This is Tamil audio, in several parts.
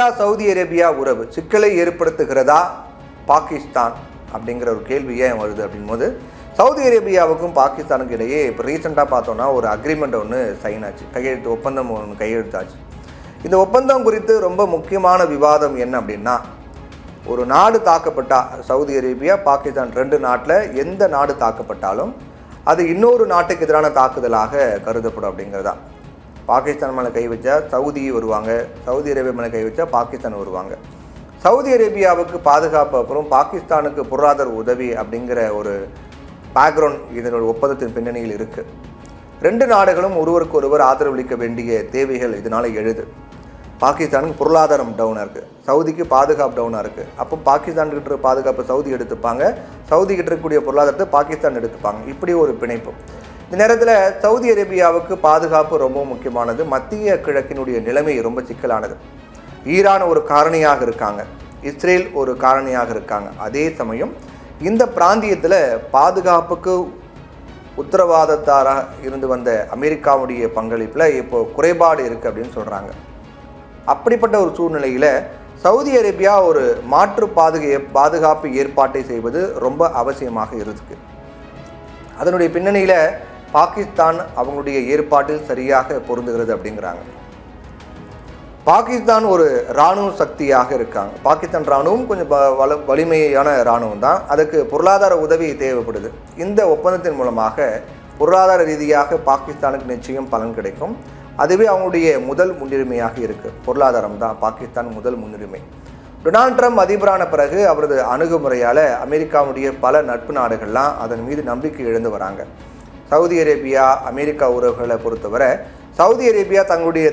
இந்தியா சவுதி அரேபியா உறவு சிக்கலை ஏற்படுத்துகிறதா பாகிஸ்தான் அப்படிங்கிற ஒரு கேள்வி ஏன் வருது அப்படின்போது, சவுதி அரேபியாவுக்கும் பாகிஸ்தானுக்கு இடையே இப்போ ரீசெண்டாக பார்த்தோன்னா ஒரு அக்ரிமெண்ட் ஒன்று சைன் ஆச்சு, ஒப்பந்தம் ஒன்று கையெழுத்தாச்சு. இந்த ஒப்பந்தம் குறித்து ரொம்ப முக்கியமான விவாதம் என்ன அப்படின்னா, ஒரு நாடு தாக்கப்பட்டால், சவுதி அரேபியா பாகிஸ்தான் ரெண்டு நாட்டில் எந்த நாடு தாக்கப்பட்டாலும் அது இன்னொரு நாட்டுக்கு எதிரான தாக்குதலாக கருதப்படும் அப்படிங்கிறதா. பாகிஸ்தான் மேலே கை வச்சா சவுதி வருவாங்க, சவுதி அரேபியா மேலே கை வச்சா பாகிஸ்தான் வருவாங்க. சவுதி அரேபியாவுக்கு பாதுகாப்பு அப்புறம் பாகிஸ்தானுக்கு பொருளாதார உதவி அப்படிங்கிற ஒரு பேக்ரவுண்ட் இதனோட ஒப்பந்தத்தின் பின்னணியில் இருக்குது. ரெண்டு நாடுகளும் ஒருவருக்கு ஒருவர் ஆதரவளிக்க வேண்டிய தேவைகள் இதனால் எழுது. பாகிஸ்தானுக்கு பொருளாதாரம் டவுனாக இருக்குது, சவுதிக்கு பாதுகாப்பு டவுனாக இருக்குது. அப்போ பாகிஸ்தான்கிட்ட பாதுகாப்பு சவுதி எடுத்துப்பாங்க, சவுதி கிட்ட இருக்கக்கூடிய பொருளாதாரத்தை பாகிஸ்தான் எடுத்துப்பாங்க. இப்படி ஒரு பிணைப்பு. இந்த நேரத்தில் சவுதி அரேபியாவுக்கு பாதுகாப்பு ரொம்ப முக்கியமானது. மத்திய கிழக்கினுடைய நிலைமை ரொம்ப சிக்கலானது. ஈரான் ஒரு காரணியாக இருக்காங்க, இஸ்ரேல் ஒரு காரணியாக இருக்காங்க. அதே சமயம் இந்த பிராந்தியத்தில் பாதுகாப்புக்கு உத்தரவாதத்தாராக இருந்து வந்த அமெரிக்காவுடைய பங்களிப்பில் இப்போ குறைபாடு இருக்குது அப்படின்னு சொல்கிறாங்க. அப்படிப்பட்ட ஒரு சூழ்நிலையில் சவுதி அரேபியா ஒரு மாற்று பாதுகாப்பு ஏற்பாட்டை செய்வது ரொம்ப அவசியமாக இருக்குது. அதனுடைய பின்னணியில் பாகிஸ்தான் அவங்களுடைய ஏற்பாட்டில் சரியாக பொருந்துகிறது அப்படிங்கிறாங்க. பாகிஸ்தான் ஒரு இராணுவ சக்தியாக இருக்காங்க. பாகிஸ்தான் இராணுவம் கொஞ்சம் வலிமையான இராணுவம் தான். அதுக்கு பொருளாதார உதவி தேவைப்படுது. இந்த ஒப்பந்தத்தின் மூலமாக பொருளாதார ரீதியாக பாகிஸ்தானுக்கு நிச்சயம் பலன் கிடைக்கும். அதுவே அவங்களுடைய முதல் முன்னுரிமையாக இருக்குது. பொருளாதாரம் தான் பாகிஸ்தான் முதல் முன்னுரிமை. டொனால்ட் ட்ரம்ப் அதிபரான பிறகு அவரது அணுகுமுறையால் அமெரிக்காவுடைய பல நட்பு நாடுகள்லாம் அதன் மீது நம்பிக்கை இழந்து வராங்க. சவுதி அரேபியா அமெரிக்கா உறவுகளை பொறுத்தவரை சவுதி அரேபியா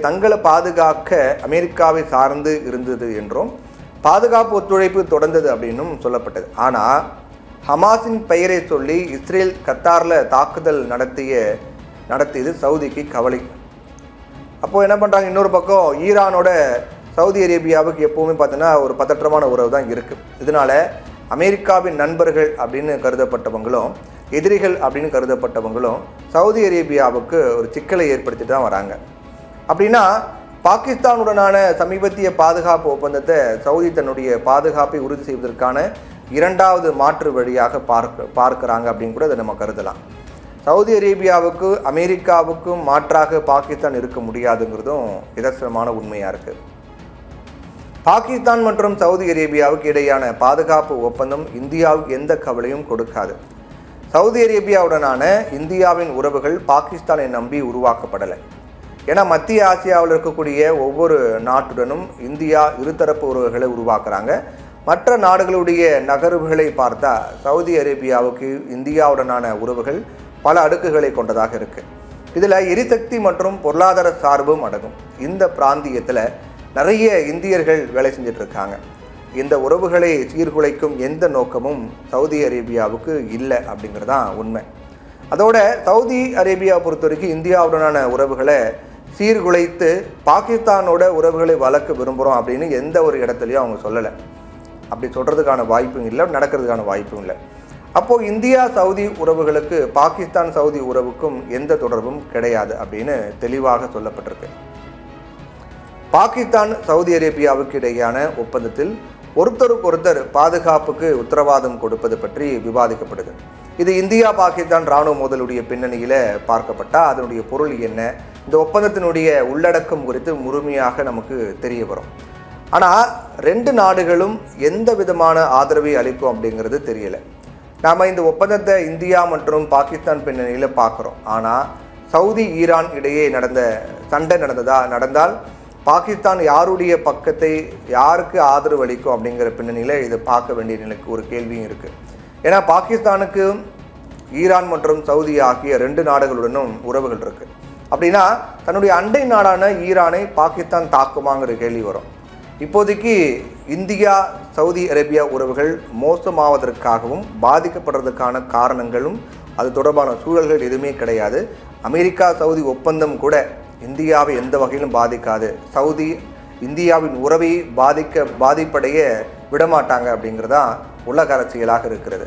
தங்களை பாதுகாக்க அமெரிக்காவை சார்ந்து இருந்தது என்றும் பாதுகாப்பு ஒத்துழைப்பு தொடர்ந்தது அப்படின்னும் சொல்லப்பட்டது. ஆனால் ஹமாஸின் பெயரை சொல்லி இஸ்ரேல் கத்தாரில் தாக்குதல் நடத்தியது சவுதிக்கு கவலை. அப்போது என்ன பண்ணுறாங்க, இன்னொரு பக்கம் ஈரானோட சவுதி அரேபியாவுக்கு எப்போவுமே பார்த்தீங்கன்னா ஒரு பதற்றமான உறவு தான் இருக்குது. இதனால் அமெரிக்காவின் நண்பர்கள் அப்படின்னு கருதப்பட்டவங்களும் எதிரிகள் அப்படின்னு கருதப்பட்டவங்களும் சவுதி அரேபியாவுக்கு ஒரு சிக்கலை ஏற்படுத்திட்டு தான் வராங்க. அப்படின்னா பாகிஸ்தானுடனான சமீபத்திய பாதுகாப்பு ஒப்பந்தத்தை சவுதி தன்னுடைய பாதுகாப்பை உறுதி செய்வதற்கான இரண்டாவது மாற்று வழியாக பார்க்குறாங்க அப்படின்னு கூட அதை நம்ம கருதலாம். சவுதி அரேபியாவுக்கு அமெரிக்காவுக்கும் மாற்றாக பாகிஸ்தான் இருக்க முடியாதுங்கிறதும் நிதர்சனமான உண்மையாக இருக்குது. பாகிஸ்தான் மற்றும் சவுதி அரேபியாவுக்கு இடையான பாதுகாப்பு ஒப்பந்தம் இந்தியாவுக்கு எந்த கவலையும் கொடுக்காது. சவுதி அரேபியாவுடனான இந்தியாவின் உறவுகள் பாகிஸ்தானை நம்பி உருவாக்கப்படலை. ஏன்னா மத்திய ஆசியாவில் இருக்கக்கூடிய ஒவ்வொரு நாட்டுடனும் இந்தியா இருதரப்பு உறவுகளை உருவாக்குறாங்க. மற்ற நாடுகளுடைய நகர்வுகளை பார்த்தா சவுதி அரேபியாவுக்கு இந்தியாவுடனான உறவுகள் பல அடுக்குகளை கொண்டதாக இருக்குது. இதில் எரிசக்தி மற்றும் பொருளாதார சார்பும் அடங்கும். இந்த பிராந்தியத்தில் நிறைய இந்தியர்கள் வேலை செஞ்சுட்டு இருக்காங்க. இந்த உறவுகளை சீர்குலைக்கும் எந்த நோக்கமும் சவுதி அரேபியாவுக்கு இல்லை அப்படிங்கிறது தான் உண்மை. அதோட சவுதி அரேபியா பொறுத்த வரைக்கும் இந்தியாவுடனான உறவுகளை சீர்குலைத்து பாகிஸ்தானோட உறவுகளை வளர்க்க விரும்புகிறோம் அப்படின்னு எந்த ஒரு இடத்துலையும் அவங்க சொல்லலை. அப்படி சொல்கிறதுக்கான வாய்ப்பும் இல்லை, நடக்கிறதுக்கான வாய்ப்பும் இல்லை. அப்போது இந்தியா சவுதி உறவுகளுக்கு பாகிஸ்தான் சவுதி உறவுக்கும் எந்த தொடர்பும் கிடையாது அப்படின்னு தெளிவாக சொல்லப்பட்டிருக்கு. பாகிஸ்தான் சவுதி அரேபியாவுக்கு இடையேயான ஒப்பந்தத்தில் ஒருத்தருக்கொருத்தர் பாதுகாப்புக்கு உத்தரவாதம் கொடுப்பது பற்றி விவாதிக்கப்படுது. இது இந்தியா பாகிஸ்தான் இராணுவ மோதலுடைய பின்னணியில் பார்க்கப்பட்டால் அதனுடைய பொருள் என்ன, இந்த ஒப்பந்தத்தினுடைய உள்ளடக்கம் குறித்து முழுமையாக நமக்கு தெரிய வரும். ஆனால் ரெண்டு நாடுகளும் எந்த விதமான ஆதரவை அளிக்கும் அப்படிங்கிறது தெரியலை. நாம் இந்த ஒப்பந்தத்தை இந்தியா மற்றும் பாகிஸ்தான் பின்னணியில் பார்க்குறோம். ஆனால் சவுதி ஈரான் இடையே சண்டை நடந்தால் பாகிஸ்தான் யாருடைய பக்கத்தை யாருக்கு ஆதரவு அளிக்கும் அப்படிங்கிற பின்னணியில் இதை பார்க்க வேண்டிய நிலைக்கு ஒரு கேள்வியும் இருக்குது. ஏன்னா பாகிஸ்தானுக்கு ஈரான் மற்றும் சவுதி ஆகிய ரெண்டு நாடுகளுடனும் உறவுகள் இருக்குது. அப்படின்னா தன்னுடைய அண்டை நாடான ஈரானை பாகிஸ்தான் தாக்குமாங்கிற கேள்வி வரும். இப்போதைக்கு இந்தியா சவுதி அரேபியா உறவுகள் மோசமாவதற்காகவும் பாதிக்கப்படுறதுக்கான காரணங்களும் அது தொடர்பான சூழல்கள் எதுவுமே கிடையாது. அமெரிக்கா சவுதி ஒப்பந்தம் கூட இந்தியாவை எந்த வகையிலும் பாதிக்காது. சவுதி இந்தியாவின் உறவை பாதிப்படைய விடமாட்டாங்க அப்படிங்கிறதான் உலக அரசியலாக இருக்கிறது.